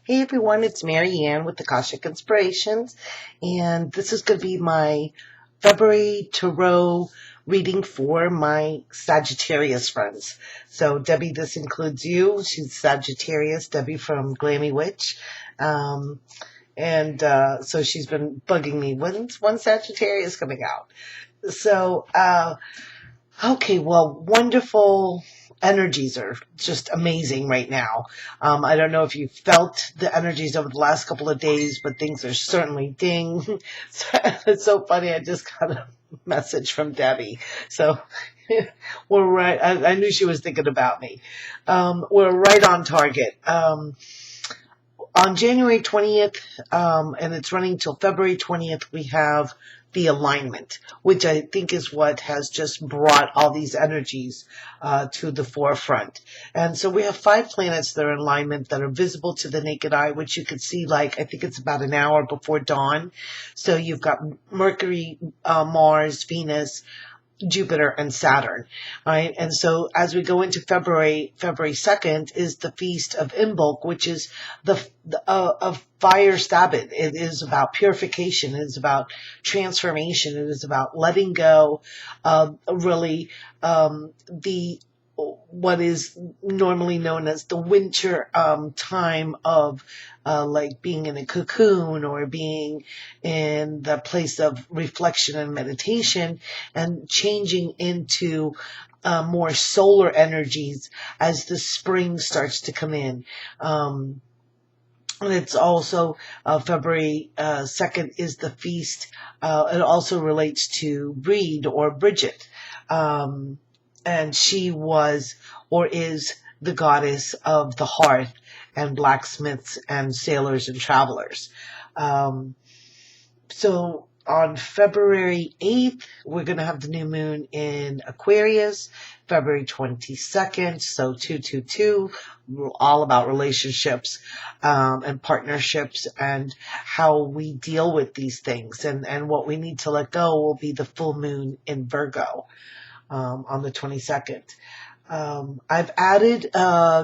Hey everyone, it's Mary Ann with Akashic Inspirations, and this is going to be my February Tarot reading for my Sagittarius friends. So Debbie, this includes you. She's Sagittarius, Debbie from Glammy Witch. So she's been bugging me, when's one Sagittarius coming out? So, okay, well, wonderful energies are just amazing right now. I don't know if you felt the energies over the last couple of days, but things are certainly ding. It's so funny. I just got a message from Debbie. So we're right. I knew she was thinking about me. We're right on target. On January 20th, and it's running till February 20th, we have the alignment, which I think is what has just brought all these energies to the forefront. And so we have 5 planets that are in alignment that are visible to the naked eye, which you can see, I think it's about an hour before dawn. So you've got Mercury, Mars, Venus, Jupiter, and Saturn, right? And so as we go into February 2nd is the Feast of Imbolc, which is of fire Sabbath. It is about purification. It is about transformation. It is about letting go of what is normally known as the winter time of being in a cocoon or being in the place of reflection and meditation, and changing into more solar energies as the spring starts to come in. And it's also February 2nd is the feast. It also relates to Breed or Bridget. And she was or is the goddess of the hearth and blacksmiths and sailors and travelers. So on February 8th, we're going to have the new moon in Aquarius. February 22nd, so 222, all about relationships and partnerships and how we deal with these things. And what we need to let go will be the full moon in Virgo. On the 22nd. I've added,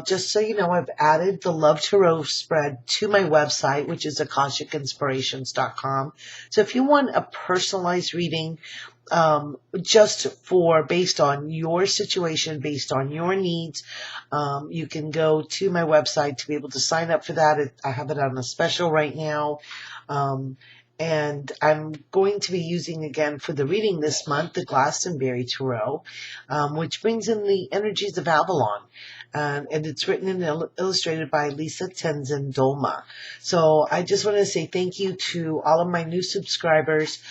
just so you know, I've added the Love Tarot spread to my website, which is akashicinspirations.com. So if you want a personalized reading, just based on your situation, based on your needs, you can go to my website to be able to sign up for that. I have it on a special right now. And I'm going to be using again for the reading this month, the Glastonbury Tarot, which brings in the energies of Avalon. And it's written and illustrated by Lisa Tenzin Dolma. So I just want to say thank you to all of my new subscribers.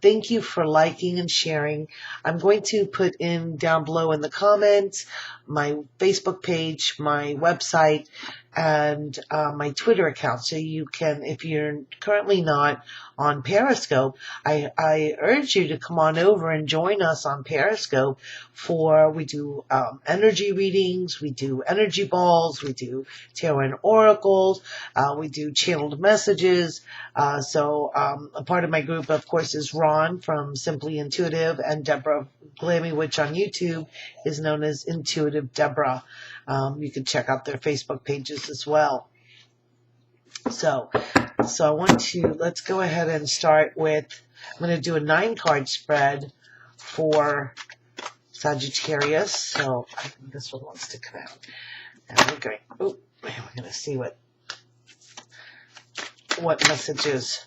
Thank you for liking and sharing. I'm going to put in down below in the comments my Facebook page, my website, and my Twitter account. So you can, if you're currently not on Periscope, I urge you to come on over and join us on Periscope we do energy readings, we do energy balls, we do tarot and oracles, we do channeled messages. So a part of my group, of course, is Ron from Simply Intuitive, and Deborah Glammy Witch on YouTube is known as Intuitive Deborah. You can check out their Facebook pages as well. So let's go ahead and start with, I'm going to do a 9-card spread for Sagittarius. So I think this one wants to come out. And we're going to see what messages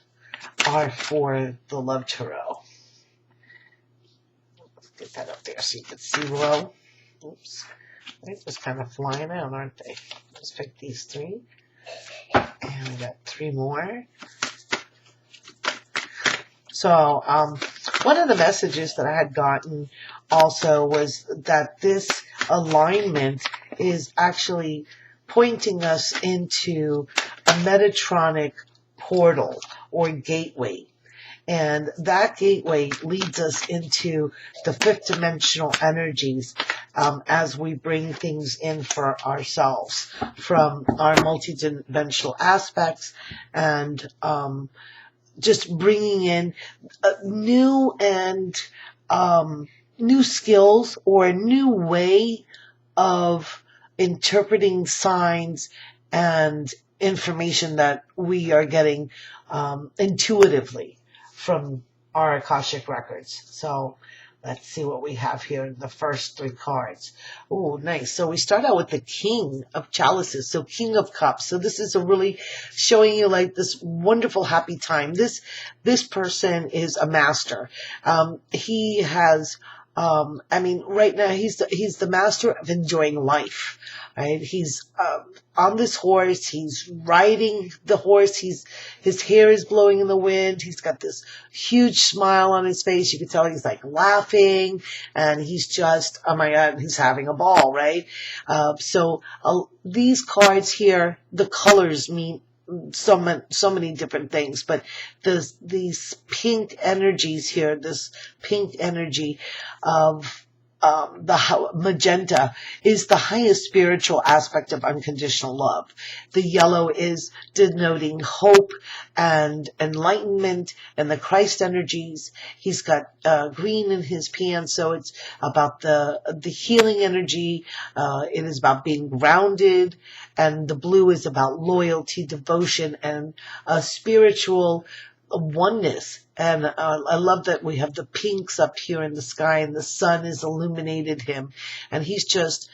are for the Love Tarot. Let's get that up there so you can see well. Oops. They're just kind of flying out, aren't they? Let's pick these 3. And we got 3 more. So, one of the messages that I had gotten also was that this alignment is actually pointing us into a Metatronic portal or gateway. And that gateway leads us into the 5th dimensional energies as we bring things in for ourselves from our multidimensional aspects, and just bringing in new skills or a new way of interpreting signs and information that we are getting intuitively from our Akashic records. So let's see what we have here in the first three cards. Oh, nice. So we start out with the King of Chalices. So King of Cups. So this is a really showing you like this wonderful happy time. This person is a master. He has right now he's the master of enjoying life, right? He's on this horse. He's riding the horse. His hair is blowing in the wind. He's got this huge smile on his face. You can tell he's like laughing, and he's just, oh my God, he's having a ball, right? These cards here, the colors mean so many different things, but these pink energies here, this pink energy of magenta is the highest spiritual aspect of unconditional love. The yellow is denoting hope and enlightenment and the Christ energies. He's got green in his pants, so it's about the healing energy. It is about being grounded, and the blue is about loyalty, devotion, and spiritual oneness. And I love that we have the pinks up here in the sky, and the sun has illuminated him, and he's just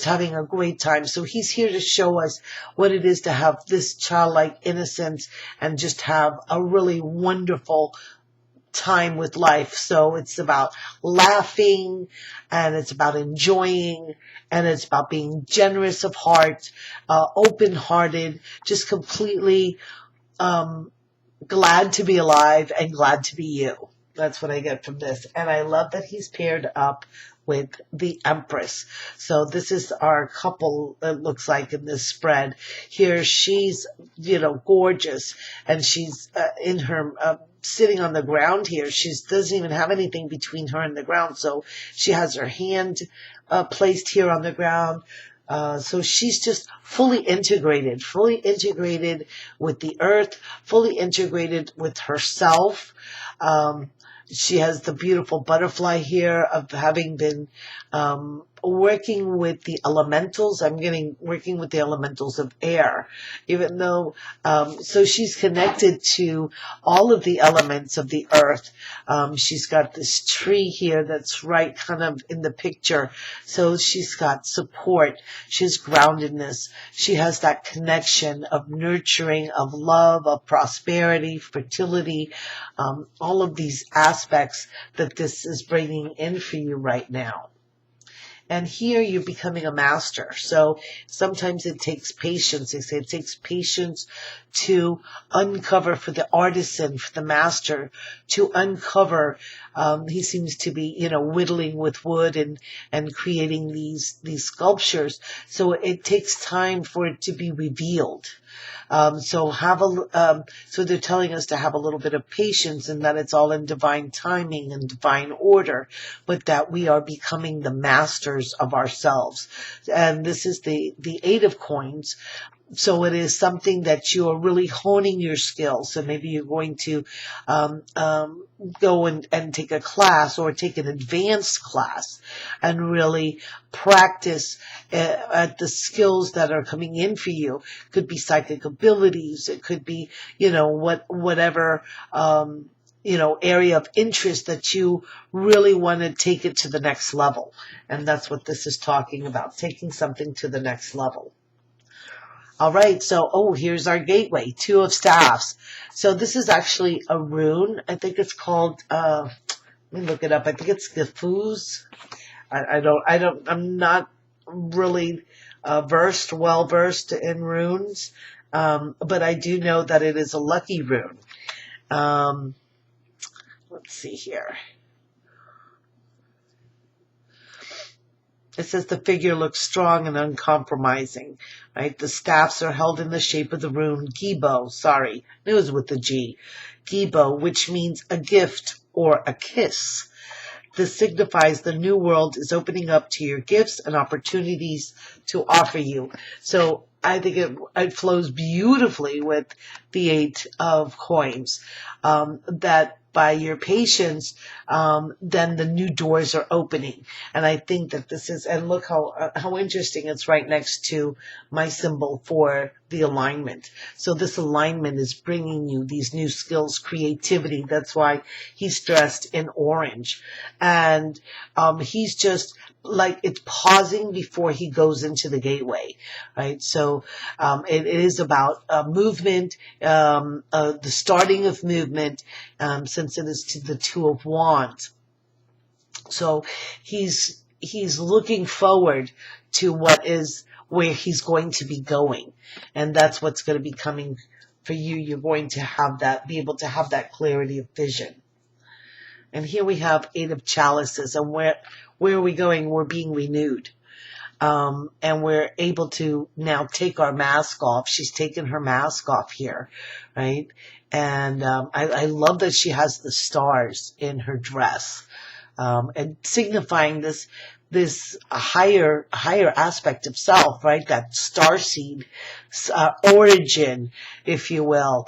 having a great time. So he's here to show us what it is to have this childlike innocence and just have a really wonderful time with life. So it's about laughing, and it's about enjoying, and it's about being generous of heart, open-hearted, just completely glad to be alive and glad to be you. That's what I get from this. And I love that he's paired up with the Empress. So this is our couple, it looks like, in this spread. Here she's, gorgeous, and she's in her, sitting on the ground here. She doesn't even have anything between her and the ground. So she has her hand placed here on the ground. So she's just fully integrated with the earth, fully integrated with herself. She has the beautiful butterfly here of having been working with the elementals. Working with the elementals of air, even though, so she's connected to all of the elements of the earth. She's got this tree here that's right kind of in the picture. So she's got support. She has groundedness. She has that connection of nurturing, of love, of prosperity, fertility, all of these aspects that this is bringing in for you right now. And here you're becoming a master. So sometimes it takes patience. They say it takes patience to uncover, for the artisan, for the master, to uncover. He seems to be, whittling with wood and creating these sculptures. So it takes time for it to be revealed. So they're telling us to have a little bit of patience, and that it's all in divine timing and divine order, but that we are becoming the masters of ourselves. And this is the Eight of Coins. So it is something that you are really honing your skills. So maybe you're going to go and take a class, or take an advanced class, and really practice at the skills that are coming in for you. Could be psychic abilities. It could be, whatever area of interest that you really want to take it to the next level. And that's what this is talking about, taking something to the next level. All right, so, here's our gateway, Two of Staffs. So this is actually a rune. I think it's called, let me look it up. I think it's Gefuz. I'm not really well versed in runes, but I do know that it is a lucky rune. Let's see here. It says the figure looks strong and uncompromising, right? The staffs are held in the shape of the rune Gibo. Sorry, it was with the G. Gibo, which means a gift or a kiss. This signifies the new world is opening up to your gifts and opportunities to offer you. So I think it flows beautifully with the Eight of Coins, that by your patience, then the new doors are opening. And I think that this is, and look how interesting, it's right next to my symbol for the alignment. So this alignment is bringing you these new skills, creativity. That's why he's dressed in orange. And he's just like, it's pausing before he goes into the gateway, right? So it is about movement, the starting of movement, since it is to the Two of Wands. So he's looking forward to where he's going to be going. And that's what's going to be coming for you. You're going to be able to have that clarity of vision. And here we have Eight of Chalices. And where are we going? We're being renewed. And we're able to now take our mask off. She's taken her mask off here, right? And I love that she has the stars in her dress, and signifying this higher aspect of self, right? That starseed origin, if you will.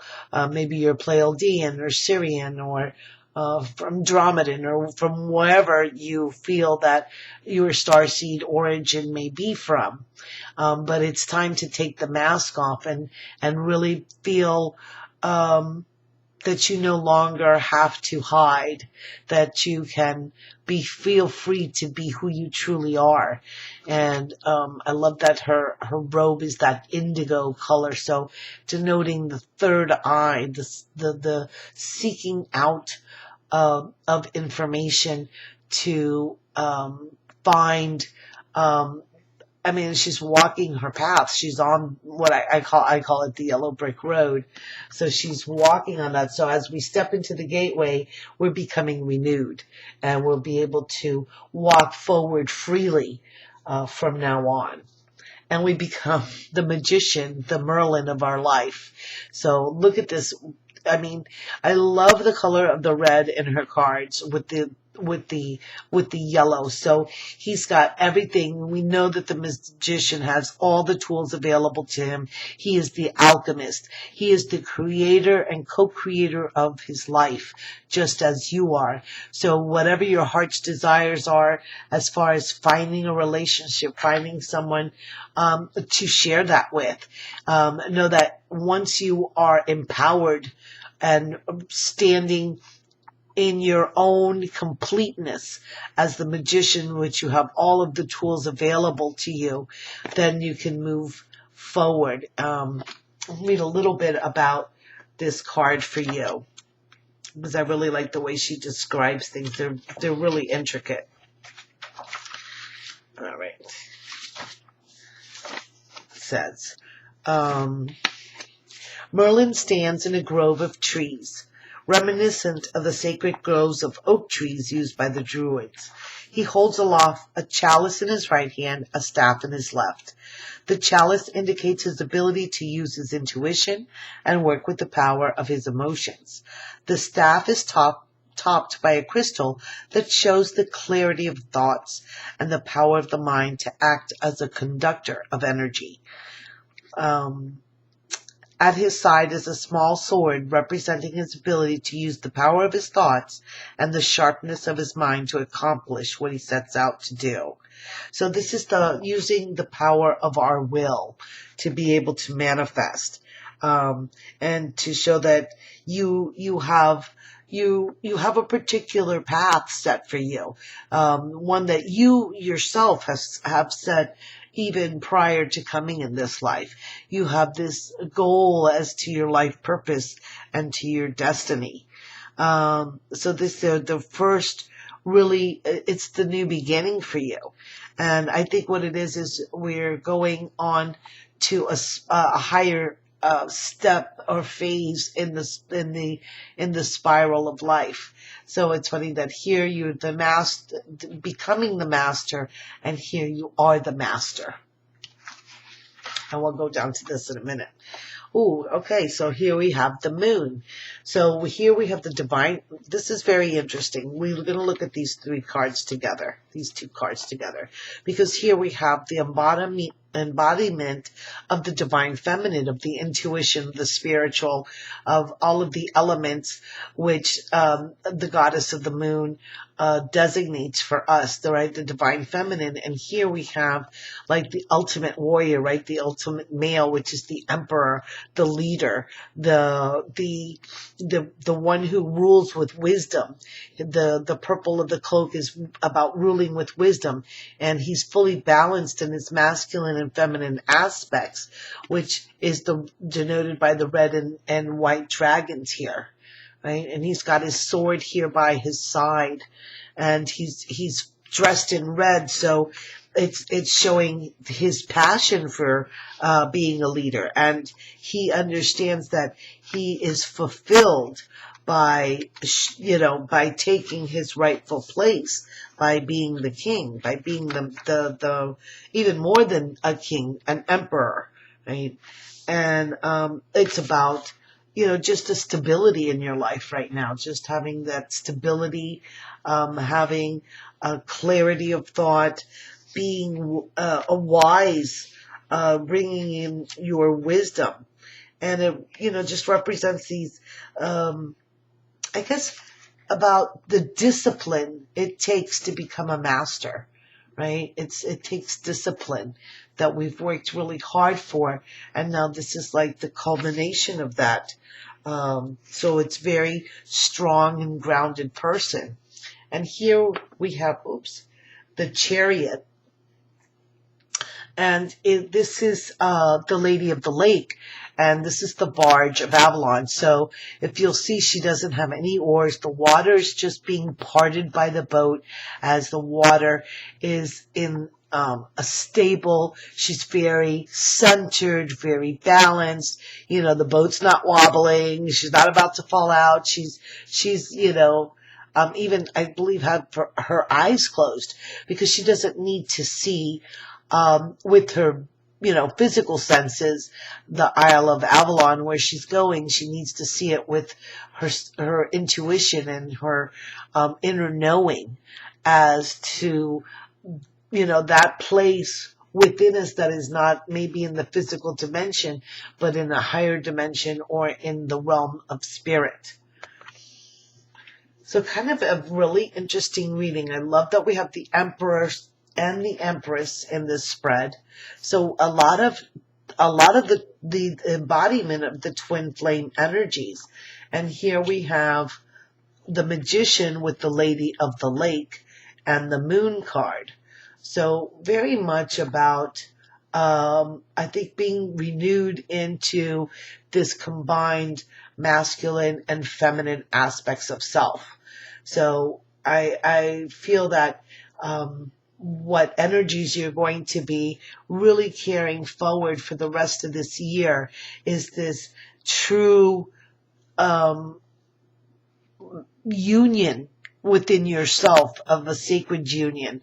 Maybe you're Pleiadian or Syrian or from Andromedan or from wherever you feel that your starseed origin may be from. But it's time to take the mask off and really feel that you no longer have to hide, that you can feel free to be who you truly are. And I love that her robe is that indigo color, so denoting the third eye, the seeking out of information to find. She's walking her path. She's on what I call it the yellow brick road. So she's walking on that. So as we step into the gateway, we're becoming renewed, and we'll be able to walk forward freely from now on. And we become the magician, the Merlin of our life. So look at this. I love the color of the red in her cards with the yellow. So he's got everything. We know that the magician has all the tools available to him. He is the alchemist. He is the creator and co-creator of his life, just as you are. So whatever your heart's desires are, as far as finding a relationship, finding someone to share that with, know that once you are empowered and standing in your own completeness as the magician, which you have all of the tools available to you, then you can move forward. I'll read a little bit about this card for you, because I really like the way she describes things. They're really intricate. All right. It says, Merlin stands in a grove of trees, reminiscent of the sacred groves of oak trees used by the Druids. He holds aloft a chalice in his right hand, a staff in his left. The chalice indicates his ability to use his intuition and work with the power of his emotions. The staff is topped by a crystal that shows the clarity of thoughts and the power of the mind to act as a conductor of energy. At his side is a small sword representing his ability to use the power of his thoughts and the sharpness of his mind to accomplish what he sets out to do. So this is using the power of our will to be able to manifest, and to show that you have a particular path set for you, one that you yourself have set even prior to coming in this life. You have this goal as to your life purpose and to your destiny. So this is the first, really, it's the new beginning for you. And I think what it is we're going on to a higher step or phase in the spiral of life. So it's funny that here you're the master, becoming the master, and here you are the master. And we'll go down to this in a minute. Ooh, okay, so here we have the moon. So here we have the divine. This is very interesting. We're going to look at these two cards together, because here we have the embodiment of the divine feminine, of the intuition, the spiritual, of all of the elements which the goddess of the moon designates for us, the divine feminine. And here we have like the ultimate warrior, right? The ultimate male, which is the emperor, the leader, the one who rules with wisdom. The purple of the cloak is about ruling with wisdom, and he's fully balanced in his masculine and feminine aspects, which is denoted by the red and white dragons here. Right? And he's got his sword here by his side, and he's dressed in red, so it's showing his passion for being a leader, and he understands that he is fulfilled by taking his rightful place, by being the king, by being the even more than a king, an emperor, right? And it's about just a stability in your life right now, just having that stability, having a clarity of thought, being a wise, bringing in your wisdom. And it, just represents these, I guess, about the discipline it takes to become a master, right? It takes discipline that we've worked really hard for, and now this is like the culmination of that. So it's very strong and grounded person. And here we have, the Chariot. And this is the Lady of the Lake, and this is the barge of Avalon. So if you'll see, she doesn't have any oars. The water is just being parted by the boat as the water is in a stable. She's very centered, very balanced. The boat's not wobbling. She's not about to fall out. She's even, I believe, have her eyes closed, because she doesn't need to see with her, physical senses, the Isle of Avalon where she's going. She needs to see it with her intuition and her inner knowing as to, that place within us that is not maybe in the physical dimension, but in a higher dimension or in the realm of spirit. So kind of a really interesting reading. I love that we have the Emperor and the Empress in this spread. So a lot of the embodiment of the twin flame energies. And here we have the Magician with the Lady of the Lake and the Moon card. So very much about, I think, being renewed into this combined masculine and feminine aspects of self. So I feel that what energies you're going to be really carrying forward for the rest of this year is this true union within yourself, of a sacred union,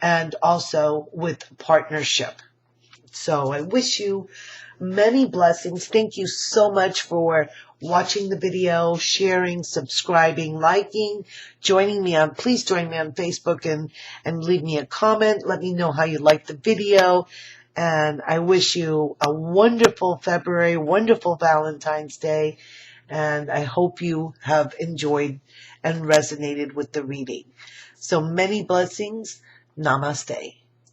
and also with partnership. So I wish you many blessings. Thank you so much for watching the video, sharing, subscribing, liking, please join me on Facebook and leave me a comment. Let me know how you liked the video. And I wish you a wonderful February, wonderful Valentine's Day. And I hope you have enjoyed and resonated with the reading. So many blessings. Namaste.